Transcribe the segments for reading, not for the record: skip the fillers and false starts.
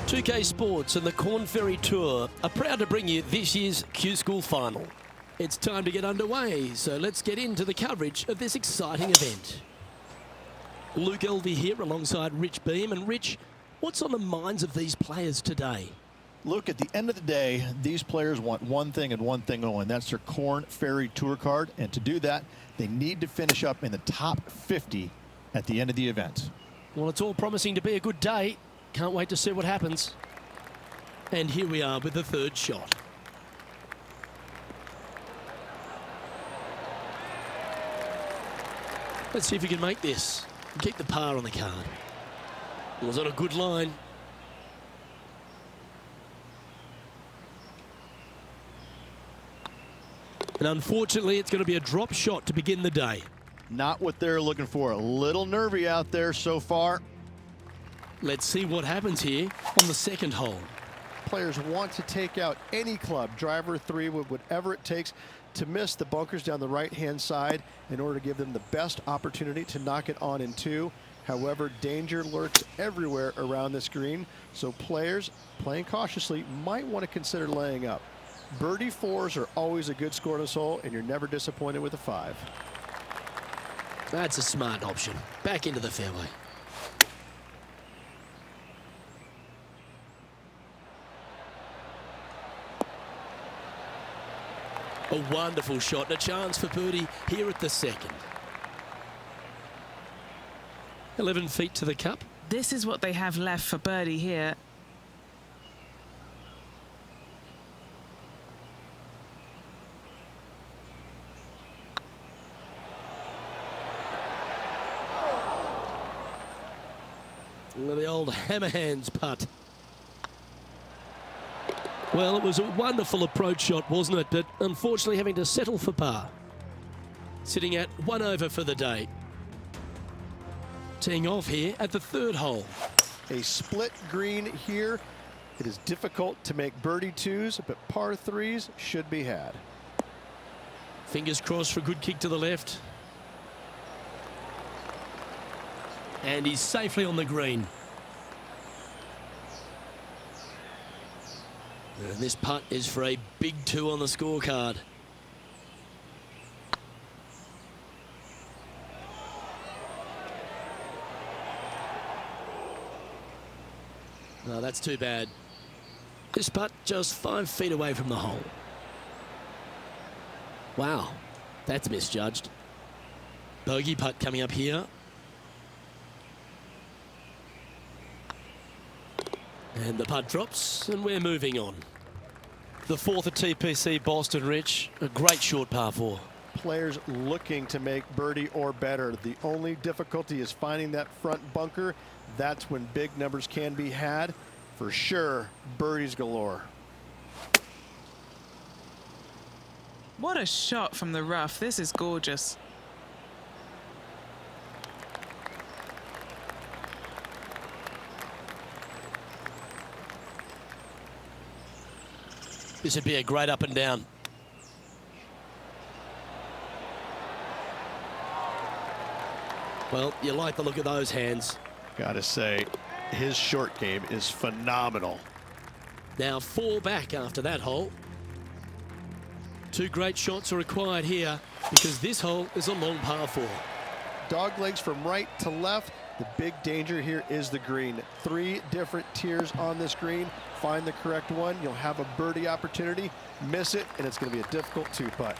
2K Sports and the Corn Ferry Tour are proud to bring you this year's Q School Final. It's time to get underway, so let's get into the coverage of this exciting event. Luke Elvey here alongside Rich Beam. And Rich, what's on the minds of these players today? Luke, at the end of the day, these players want one thing and one thing only, and that's their Corn Ferry Tour card. And to do that, they need to finish up in the top 50 at the end of the event. Well, it's all promising to be a good day. Can't wait to see what happens. And here we are with the third shot. Let's see if we can make this and keep the par on the card. It was on a good line. And unfortunately, it's going to be a drop shot to begin the day. Not what they're looking for. A little nervy out there so far. Let's see what happens here on the second hole. Players want to take out any club, driver, three, whatever it takes to miss the bunkers down the right-hand side in order to give them the best opportunity to knock it on in two. However, danger lurks everywhere around this green, so players playing cautiously might want to consider laying up. Birdie fours are always a good score in this hole, and you're never disappointed with a 5. That's a smart option. Back into the fairway. A wonderful shot and a chance for birdie here at the second. 11 feet to the cup. This is what they have left for birdie here. The old hammer hands putt. Well, it was a wonderful approach shot, wasn't it? But unfortunately having to settle for par. Sitting at 1 over for the day. Teeing off here at the third hole. A split green here. It is difficult to make birdie twos, but par threes should be had. Fingers crossed for a good kick to the left. And he's safely on the green. And this putt is for a big 2 on the scorecard. No, that's too bad. This putt just 5 feet away from the hole. Wow, that's misjudged. Bogey putt coming up here. And the putt drops, and we're moving on. The fourth at TPC Boston, Rich. A great short par 4. Players looking to make birdie or better. The only difficulty is finding that front bunker. That's when big numbers can be had. For sure, birdies galore. What a shot from the rough. This is gorgeous. This would be a great up and down. Well, you like the look of those hands. Gotta say, his short game is phenomenal. Now 4 back after that hole. 2 great shots are required here because this hole is a long par 4. Dog legs from right to left. The big danger here is the green. 3 different tiers on this green. Find the correct one. You'll have a birdie opportunity. Miss it, and it's going to be a difficult 2-putt.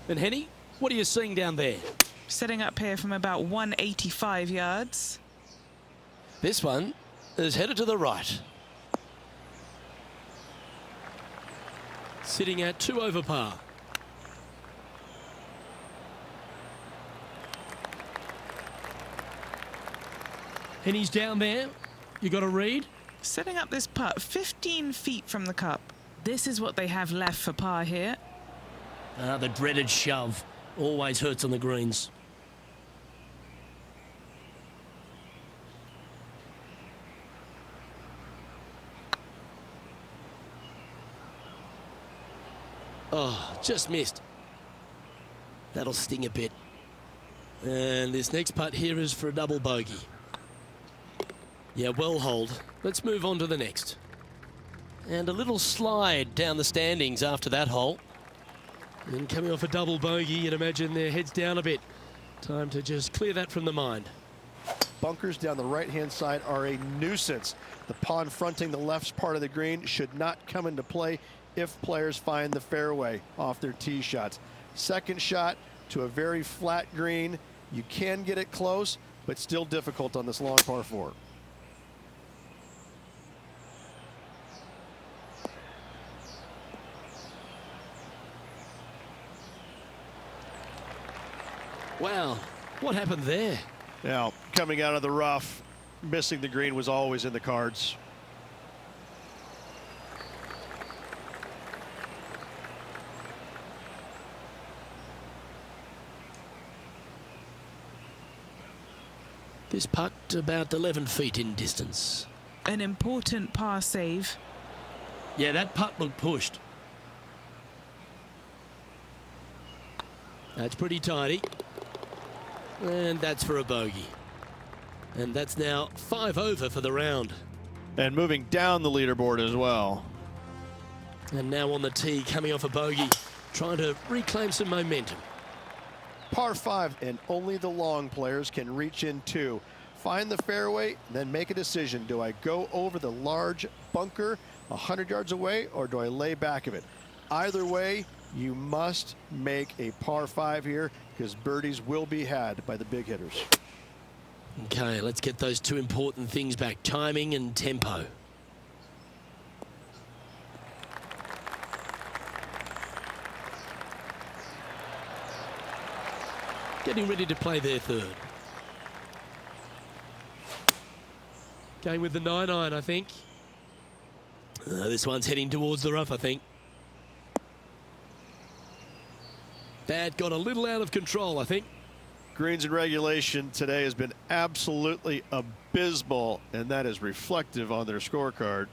And Henny, what are you seeing down there? Setting up here from about 185 yards. This one is headed to the right. Sitting at 2 over par. Henny's down there. You got a read? Setting up this putt 15 feet from the cup. This is what they have left for par here. The dreaded shove. Always hurts on the greens. Oh, just missed. That'll sting a bit. And this next putt here is for a double bogey. Yeah, well holed. Let's move on to the next. And a little slide down the standings after that hole. And coming off a double bogey, you'd imagine their heads down a bit. Time to just clear that from the mind. Bunkers down the right-hand side are a nuisance. The pond fronting the left part of the green should not come into play if players find the fairway off their tee shots. Second shot to a very flat green. You can get it close, but still difficult on this long par 4. Wow, what happened there? Now, coming out of the rough, missing the green was always in the cards. This putt about 11 feet in distance. An important par save. Yeah, that putt looked pushed. That's pretty tidy. And that's for a bogey. And that's now 5 over for the round. And moving down the leaderboard as well. And now on the tee, coming off a bogey, trying to reclaim some momentum. Par 5, and only the long players can reach in 2. Find the fairway, then make a decision. Do I go over the large bunker 100 yards away, or do I lay back of it? Either way, you must make a par 5 here, because birdies will be had by the big hitters. Okay, let's get those two important things back, timing and tempo. Getting ready to play their third. Going with the 9-iron, I think. This one's heading towards the rough, I think. That got a little out of control, I think. Greens in regulation today has been absolutely abysmal, and that is reflective on their scorecard.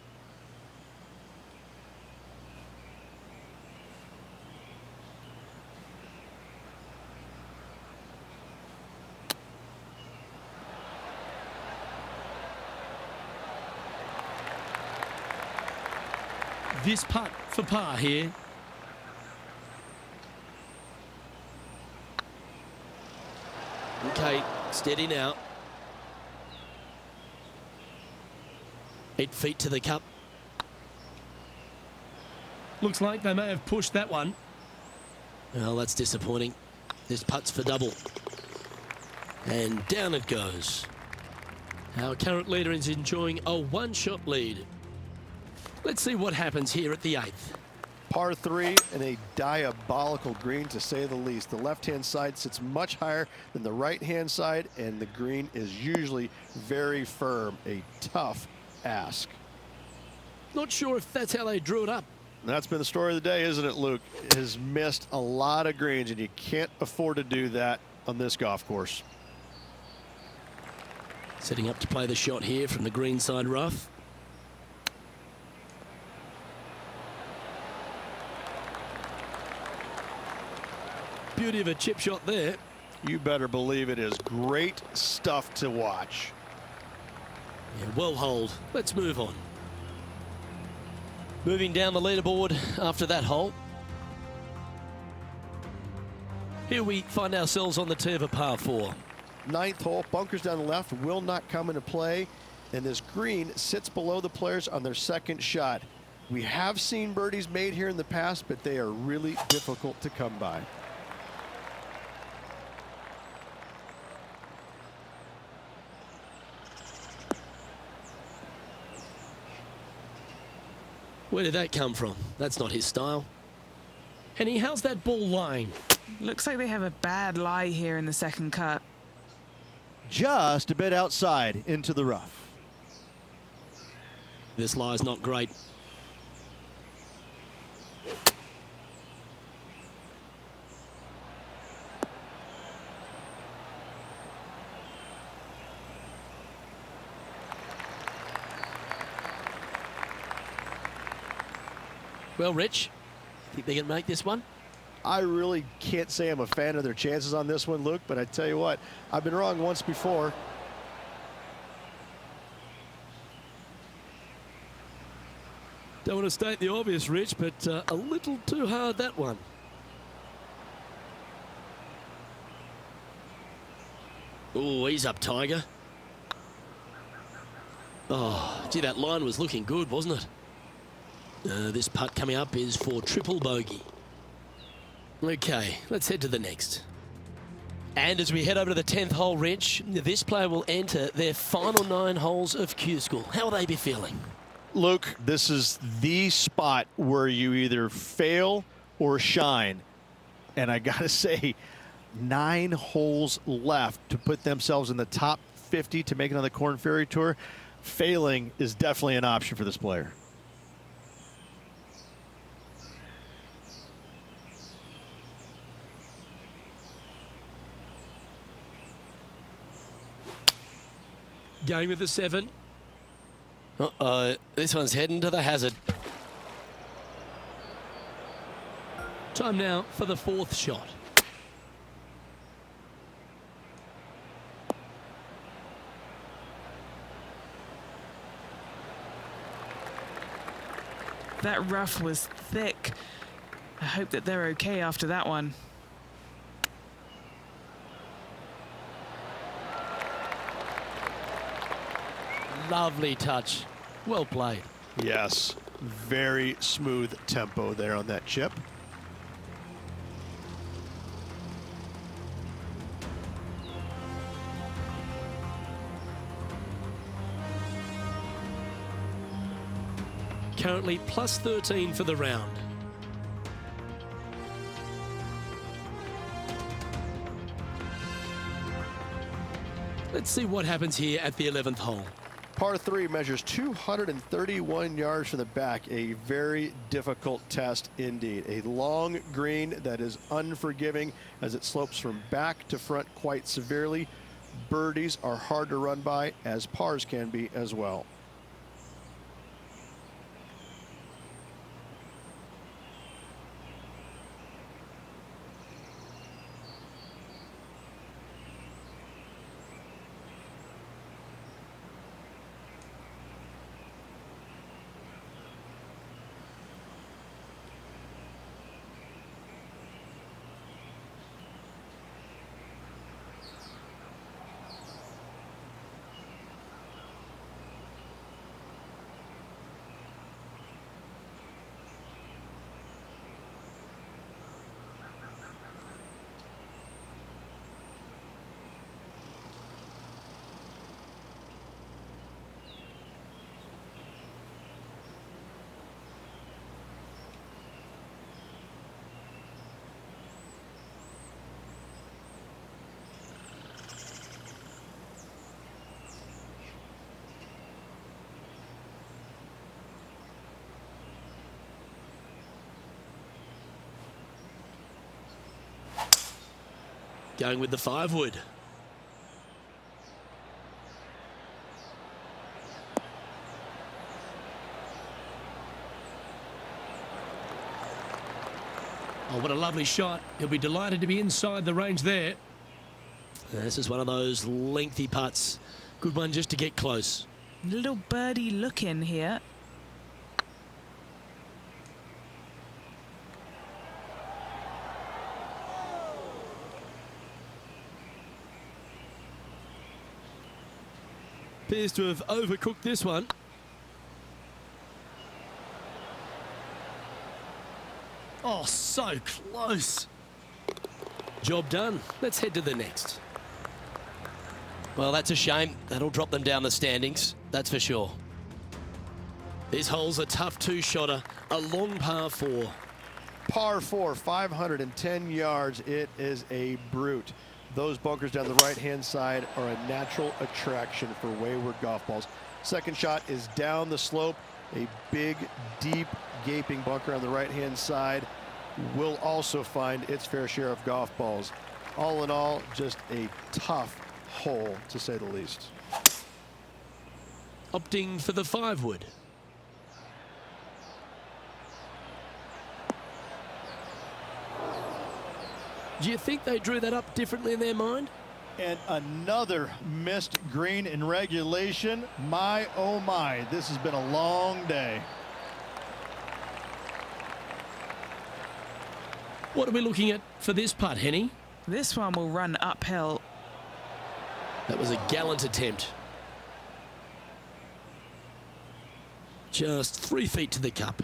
This putt for par here. Okay, steady now. 8 feet to the cup. Looks like they may have pushed that one. Well, that's disappointing. This putt's for double. And down it goes. Our current leader is enjoying a one-shot lead. Let's see what happens here at the 8th. Par 3 and a diabolical green, to say the least. The left-hand side sits much higher than the right-hand side, and the green is usually very firm. A tough ask. Not sure if that's how they drew it up. That's been the story of the day, isn't it, Luke? It has missed a lot of greens, and you can't afford to do that on this golf course. Setting up to play the shot here from the green side rough. Beauty of a chip shot there. You better believe it is great stuff to watch. Yeah, well holed. Let's move on. Moving down the leaderboard after that hole. Here we find ourselves on the tee of a par 4. 9th hole, bunkers down the left will not come into play, and this green sits below the players on their second shot. We have seen birdies made here in the past, but they are really difficult to come by. Where did that come from? That's not his style. Henny, how's that ball lying? Looks like they have a bad lie here in the second cut. Just a bit outside into the rough. This lie's not great. Well, Rich, think they can make this one? I really can't say I'm a fan of their chances on this one, Luke, but I tell you what, I've been wrong once before. Don't want to state the obvious, Rich, but a little too hard, that one. Oh, he's up, Tiger. Oh, gee, that line was looking good, wasn't it? This putt coming up is for triple bogey. Okay, let's head to the next. And as we head over to the 10th hole, Rich, this player will enter their final 9 holes of Q School. How will they be feeling? Luke, this is the spot where you either fail or shine. And I got to say, 9 holes left to put themselves in the top 50 to make it on the Korn Ferry Tour. Failing is definitely an option for this player. Going with the 7. Uh-oh, this one's heading to the hazard. Time now for the 4th shot. That rough was thick. I hope that they're okay after that one. Lovely touch. Well played. Yes, very smooth tempo there on that chip. Currently plus 13 for the round. Let's see what happens here at the 11th hole. Par 3 measures 231 yards from the back. A very difficult test indeed. A long green that is unforgiving as it slopes from back to front quite severely. Birdies are hard to run by, as pars can be as well. Going with the 5 wood. Oh, what a lovely shot. He'll be delighted to be inside the range there. This is one of those lengthy putts. Good one just to get close. Little birdie look in here. Appears to have overcooked this one. Oh, so close. Job done. Let's head to the next. Well, that's a shame. That'll drop them down the standings, that's for sure. This hole's a tough two-shotter, a long par 4. Par 4, 510 yards. It is a brute. Those bunkers down the right-hand side are a natural attraction for wayward golf balls. Second shot is down the slope. A big, deep, gaping bunker on the right-hand side will also find its fair share of golf balls. All in all, just a tough hole, to say the least. Opting for the 5-wood. Do you think they drew that up differently in their mind? And another missed green in regulation. My, oh my, this has been a long day. What are we looking at for this putt, Henny? This one will run uphill. That was a gallant attempt. Just 3 feet to the cup.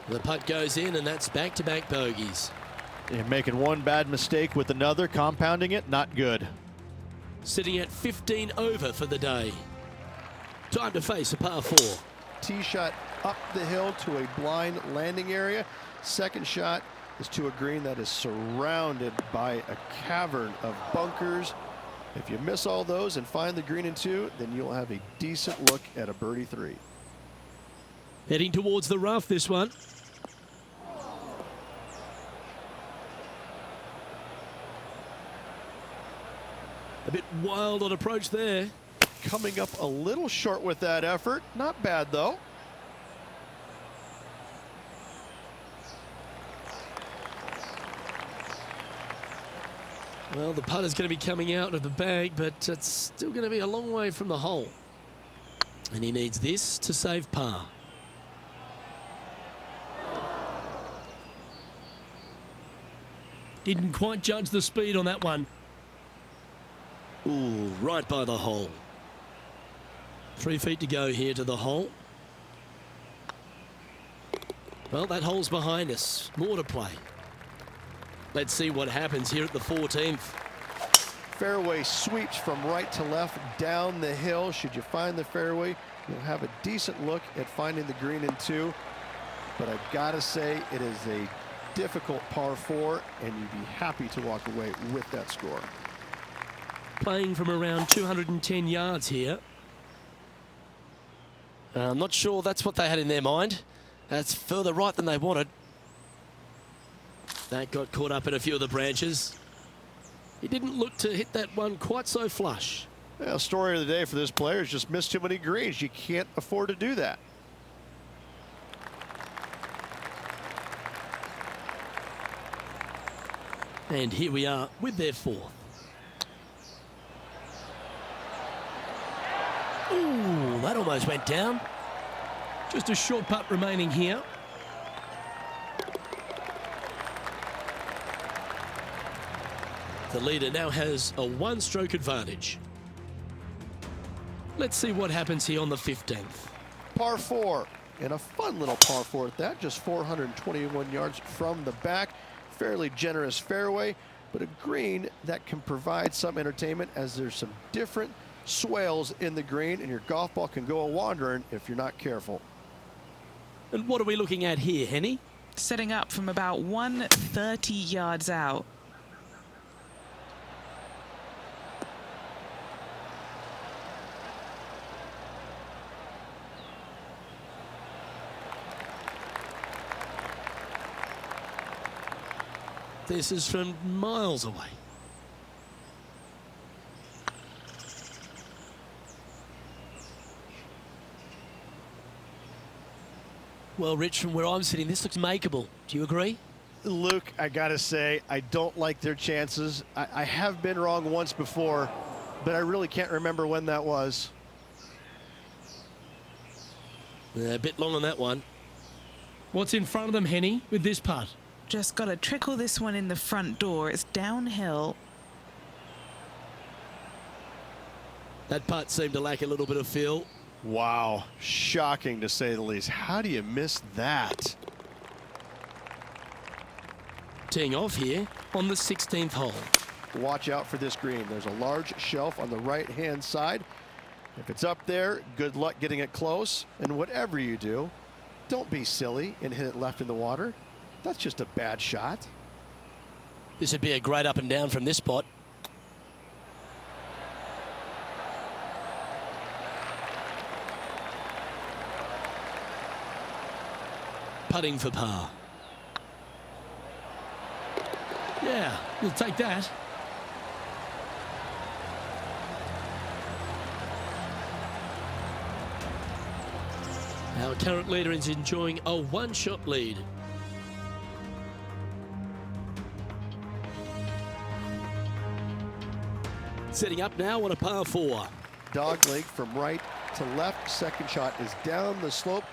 The putt goes in, and that's back-to-back bogeys. You're making one bad mistake with another, compounding it, not good. Sitting at 15 over for the day. Time to face a par 4. Tee shot up the hill to a blind landing area. Second shot is to a green that is surrounded by a cavern of bunkers. If you miss all those and find the green in 2, then you'll have a decent look at a birdie 3. Heading towards the rough, this one. A bit wild on approach there. Coming up a little short with that effort. Not bad, though. Well, the putter's going to be coming out of the bag, but it's still going to be a long way from the hole. And he needs this to save par. Didn't quite judge the speed on that one. Ooh, right by the hole. 3 feet to go here to the hole. Well, that hole's behind us. More to play. Let's see what happens here at the 14th. Fairway sweeps from right to left down the hill. Should you find the fairway, you'll have a decent look at finding the green in 2. But I gotta say, it is a difficult par 4, and you'd be happy to walk away with that score. Playing from around 210 yards here. I'm not sure that's what they had in their mind. That's further right than they wanted. That got caught up in a few of the branches. He didn't look to hit that one quite so flush. Well, story of the day for this player is just missed too many greens. You can't afford to do that. And here we are with their 4th. Ooh, that almost went down. Just a short putt remaining here. The leader now has a 1-stroke advantage. Let's see what happens here on the 15th. Par 4, and a fun little par 4 at that, just 421 yards from the back. Fairly generous fairway, but a green that can provide some entertainment as there's some different swales in the green, and your golf ball can go a-wandering if you're not careful. And what are we looking at here, Henny? Setting up from about 130 yards out. This is from miles away. Well, Rich, from where I'm sitting, this looks makeable. Do you agree? Luke, I gotta say, I don't like their chances. I have been wrong once before, but I really can't remember when that was. A bit long on that one. What's in front of them, Henny, with this putt? Just got to trickle this one in the front door. It's downhill. That putt seemed to lack a little bit of feel. Wow, shocking to say the least. How do you miss that? Teeing off here on the 16th hole. Watch out for this green. There's a large shelf on the right-hand side. If it's up there, good luck getting it close. And whatever you do, don't be silly and hit it left in the water. That's just a bad shot. This would be a great up and down from this spot. Putting for par. Yeah, we'll take that. Our current leader is enjoying a one-shot lead. Setting up now on a par 4. Dog leg from right to left. Second shot is down the slope.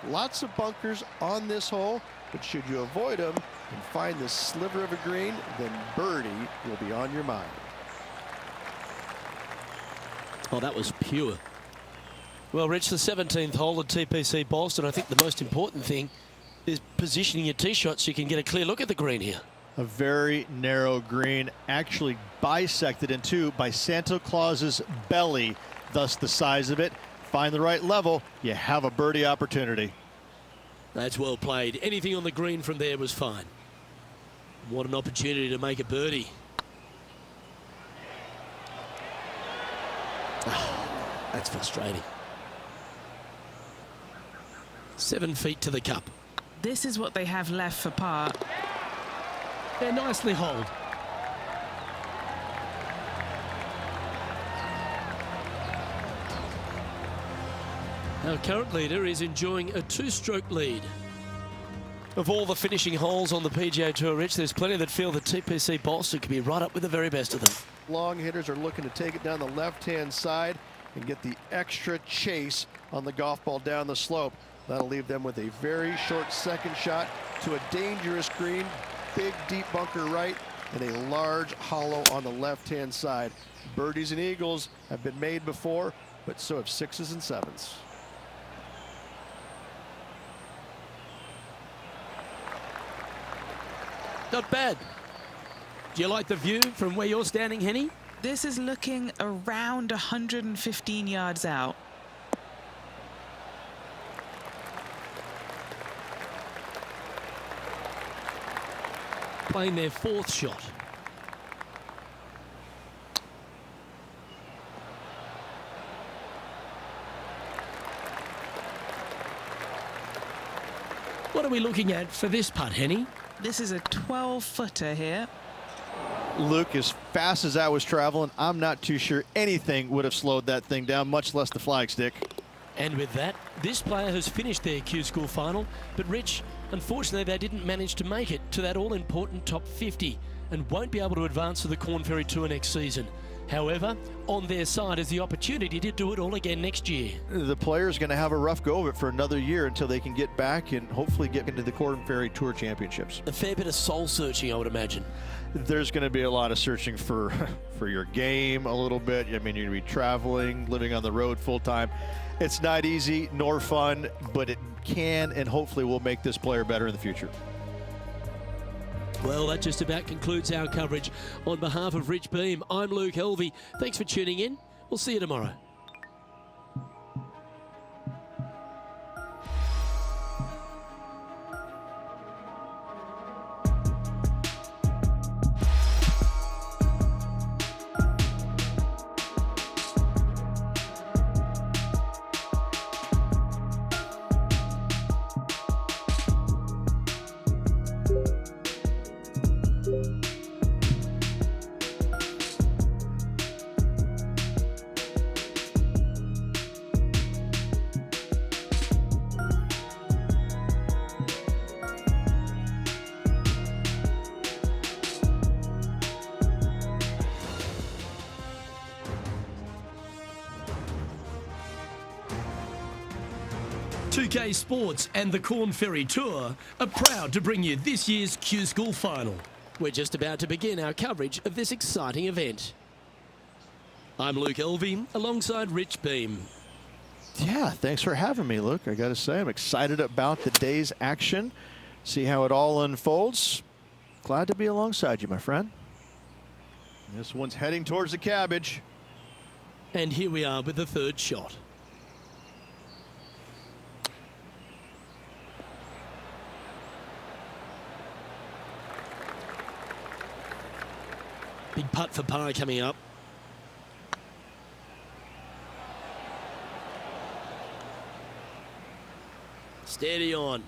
Lots of bunkers on this hole, but should you avoid them and find this sliver of a green, then birdie will be on your mind. Oh, that was pure. Well, Rich, the 17th hole at TPC Boston. I think the most important thing is positioning your tee shot so you can get a clear look at the green here. A very narrow green, actually bisected in two by Santa Claus's belly, thus the size of it. Find the right level, you have a birdie opportunity. That's well played. Anything on the green from there was fine. What an opportunity to make a birdie. Oh, that's frustrating. 7 feet to the cup. This is what they have left for par. They're nicely holed. Our current leader is enjoying a 2-stroke lead. Of all the finishing holes on the PGA Tour, Rich, there's plenty that feel that TPC Boston could be right up with the very best of them. Long hitters are looking to take it down the left-hand side and get the extra chase on the golf ball down the slope. That'll leave them with a very short second shot to a dangerous green, big deep bunker right, and a large hollow on the left-hand side. Birdies and eagles have been made before, but so have 6s and 7s. Not bad. Do you like the view from where you're standing, Henny? This is looking around 115 yards out. Playing their 4th shot. What are we looking at for this putt, Henny? This is a 12-footer here. Luke, as fast as I was traveling, I'm not too sure anything would have slowed that thing down, much less the flagstick. And with that, this player has finished their Q School final, but Rich, unfortunately they didn't manage to make it to that all-important top 50 and won't be able to advance to the Corn Ferry Tour next season. However, on their side is the opportunity to do it all again next year. The player's going to have a rough go of it for another year until they can get back and hopefully get into the Corn Ferry Tour Championships. A fair bit of soul searching, I would imagine. There's going to be a lot of searching for your game a little bit. I mean, you're going to be traveling, living on the road full time. It's not easy nor fun, but it can and hopefully will make this player better in the future. Well, that just about concludes our coverage. On behalf of Rich Beam, I'm Luke Helvey. Thanks for tuning in. We'll see you tomorrow. Pga Sports and the Corn Ferry Tour are proud to bring you this year's Q School Final. We're just about to begin our coverage of this exciting event. I'm Luke Helvey, alongside Rich Beam. Yeah, thanks for having me, Luke. I got to say, I'm excited about the day's action. See how it all unfolds. Glad to be alongside you, my friend. This one's heading towards the cabbage. And here we are with the third shot. Big putt for par coming up. Steady on.